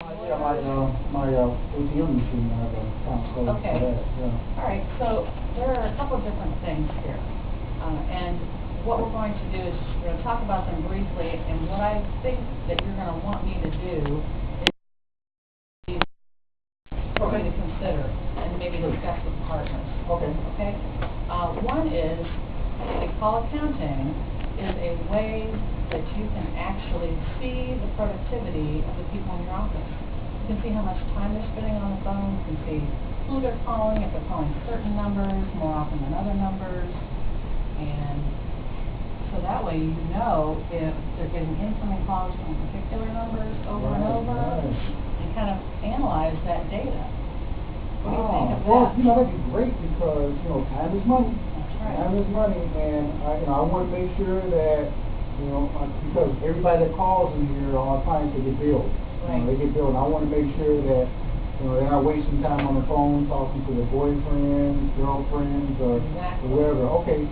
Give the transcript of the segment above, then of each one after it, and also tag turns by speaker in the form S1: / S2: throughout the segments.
S1: My ATM machine, I have a account code for
S2: Okay.
S1: that, yeah.
S2: All right, so there are a couple of different things here. And what we're going to do is we're going to talk about them briefly, and what I think that you're going to want me to do is for me to consider and maybe discuss with partners.
S1: Okay.
S2: Okay? One is a call accounting is a way that you can actually see the productivity of the people in your office. You can see how much time they're spending on the phone. You can see who they're calling, if they're calling certain numbers more often than other numbers. And so that way you know if they're getting incoming calls from particular numbers over and over, and kind of analyze that data. What do you think of that?
S1: Well, that'd be great because, time is money.
S2: That's right.
S1: Time is money, and I want to make sure that, because everybody that calls in here, all clients, they get billed.
S2: Right.
S1: They get billed, and I want to make sure that, they're not wasting time on the phone talking to their boyfriends, girlfriends, or whoever. Okay,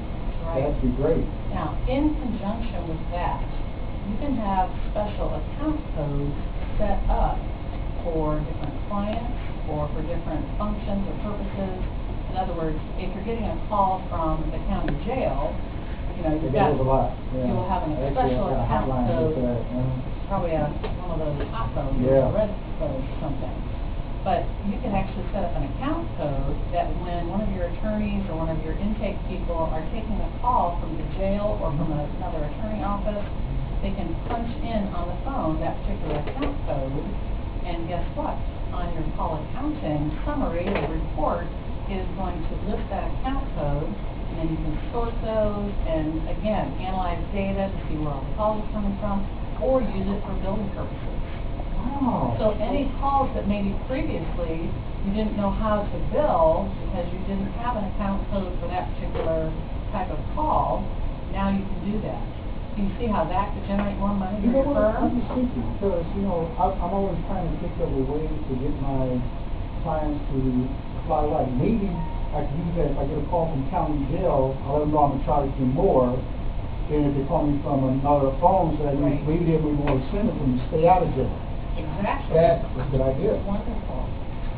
S2: right.
S1: That'd be great.
S2: Now, in conjunction with that, you can have special account codes set up for different clients or for different functions or purposes. In other words, if you're getting a call from the county jail, you've got,
S1: a lot. Yeah.
S2: you will have a special account code, probably one of those hot codes, a red code or something. But you can actually set up an account code that when one of your attorneys or one of your intake people are taking a call from the jail or from another attorney office, they can punch in on the phone that particular account code, and guess what? On your call accounting summary, the report is going to list that account code, and then you can sort those and, again, analyze data to see where all the calls are coming from, or use it for billing purposes.
S1: Wow.
S2: So any calls that maybe previously you didn't know how to bill because you didn't have an account code for that particular type of call, now you can do that. Can you see how that could generate more money for your firm?
S1: I'm just thinking, because, I'm always trying to think of a way to get my clients to fly right. Maybe I could use that if I get a call from county jail, I'll let them know I'm going to charge them more than if they call me from another phone, so that maybe they'll be more incentive for them to stay out of jail.
S2: Exactly.
S1: That's a good idea.
S2: Wonderful.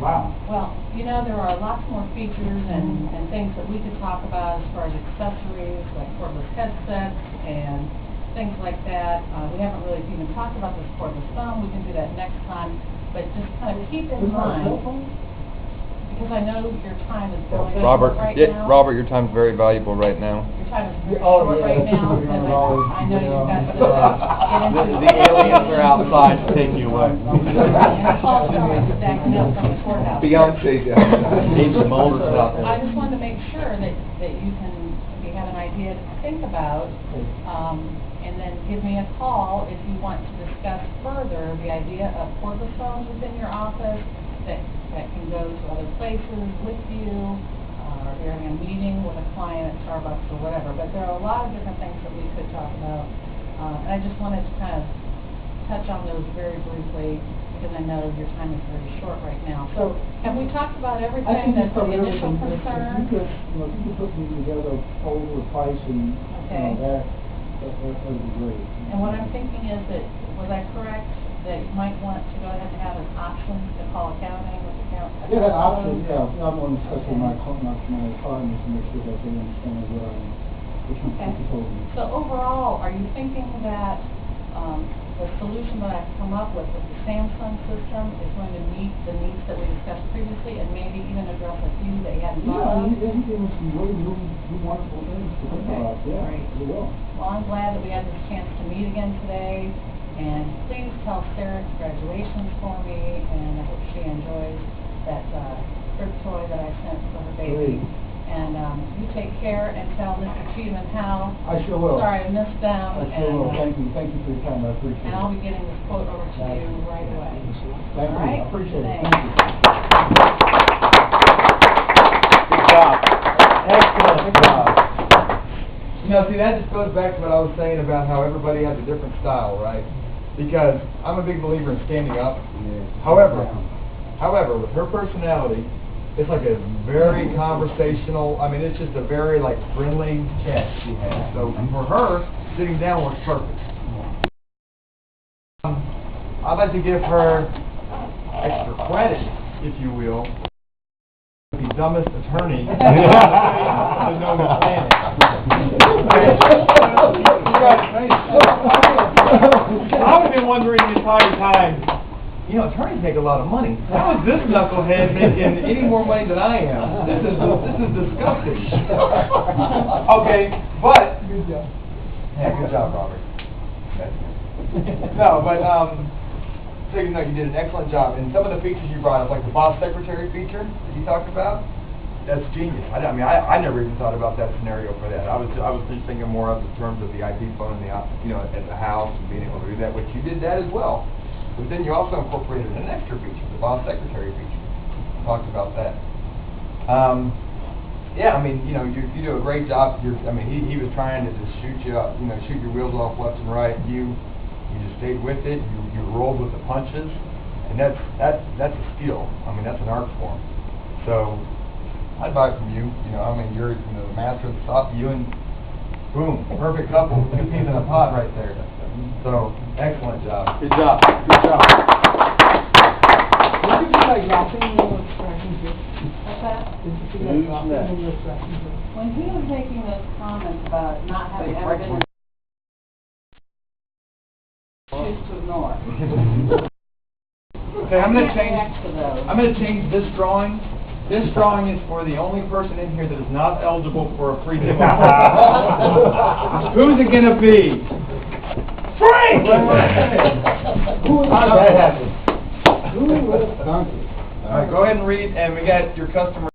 S1: Wow.
S2: Well, there are lots more features and things that we could talk about as far as accessories, like cordless headsets and things like that. We haven't really even talked about this cordless phone. We can do that next time. But just kind of keep in mind, because I know your time is very
S3: Robert,
S2: right now.
S3: Robert, your time's very valuable right now.
S2: Your time is very short right now, because I know you've got to get into
S3: The aliens are outside to take you away.
S2: Calls are stacking up from the courthouse.
S3: Beyonce's outside. Need some motors out there.
S2: I just wanted to make sure that you have an idea to think about, and then give me a call if you want to discuss further the idea of cordless phones within your office that can go to other places with you, or you're having a meeting with a client at Starbucks or whatever. But there are a lot of different things that we could talk about, and I just wanted to kind of touch on those very briefly, because I know your time is very short right now. So have we talked about everything that's the initial concern?
S1: If you could put me together over pricing, that would be great.
S2: And what I'm thinking is that, was I correct, that you might want to go ahead and have an option to call accounting with account?
S1: Yeah, that option, I'm going to discuss with my partners to make sure that they understand what you told me.
S2: So overall, are you thinking that the solution that I've come up with the Samsung system is going to meet the needs that we discussed previously, and maybe even address a few that you hadn't thought of?
S1: Yeah, you gave us some really new wonderful things to think about. Yeah,
S2: great.
S1: You will.
S2: Well, I'm glad that we had this chance to meet again today, and please tell Sarah congratulations for me, and I hope she enjoys that fruit toy that I sent for her baby.
S1: Great.
S2: And you take care and tell Mr. Cheatham how.
S1: I sure will.
S2: Sorry I missed them.
S1: I sure will. Thank you for your time. I appreciate it.
S2: And I'll be getting this quote over to you right away.
S1: Thank you.
S2: Right?
S1: I appreciate it.
S2: Thanks.
S1: Thank you.
S3: Good job.
S1: Excellent. Good job.
S4: See, that just goes back to what I was saying about how everybody has a different style, right? Because I'm a big believer in standing up. However, with her personality, it's like a very conversational, it's just a very friendly chat she has. So for her, sitting down works perfect. I'd like to give her dumbest attorney to know the planet. I've been wondering the entire time, you know, attorneys make a lot of money. How is this knucklehead making any more money than I am? This is disgusting. Okay, but
S1: Good job.
S4: yeah, good job, Robert. No, but so you know, you did an excellent job. And some of the features you brought up, like the boss secretary feature that you talked about, that's genius. I mean, I never even thought about that scenario for that. I was just thinking more of the terms of the IP phone and the you know, at the house and being able to do that, which you did that as well. But then you also incorporated an extra feature, the boss secretary feature. Talked about that. Yeah, I mean, you know, you do a great job. I mean, he was trying to just shoot you up, you know, shoot your wheels off left and right. You just stayed with it. You rolled with the punches, and that's a skill. I mean, that's an art form. So I'd buy it from you. You know, I mean, you're the master of the soft. You and boom, perfect couple, 2 peas in a pod right there. So excellent job.
S3: Good job. Good job.
S1: Did you feel like laughing when you were extracting this?
S2: What's that?
S1: Did you feel like laughing when you were extracting this?
S2: When he was making those comments about not having ever been choose to ignore.
S4: Okay, I'm gonna
S2: React to those.
S4: change this drawing. This drawing is for the only person in here that is not eligible for a free demo. Who's it gonna be? Frank! How'd that happen?
S1: Who was donkey?
S4: All right, go ahead and read, and we got your customer.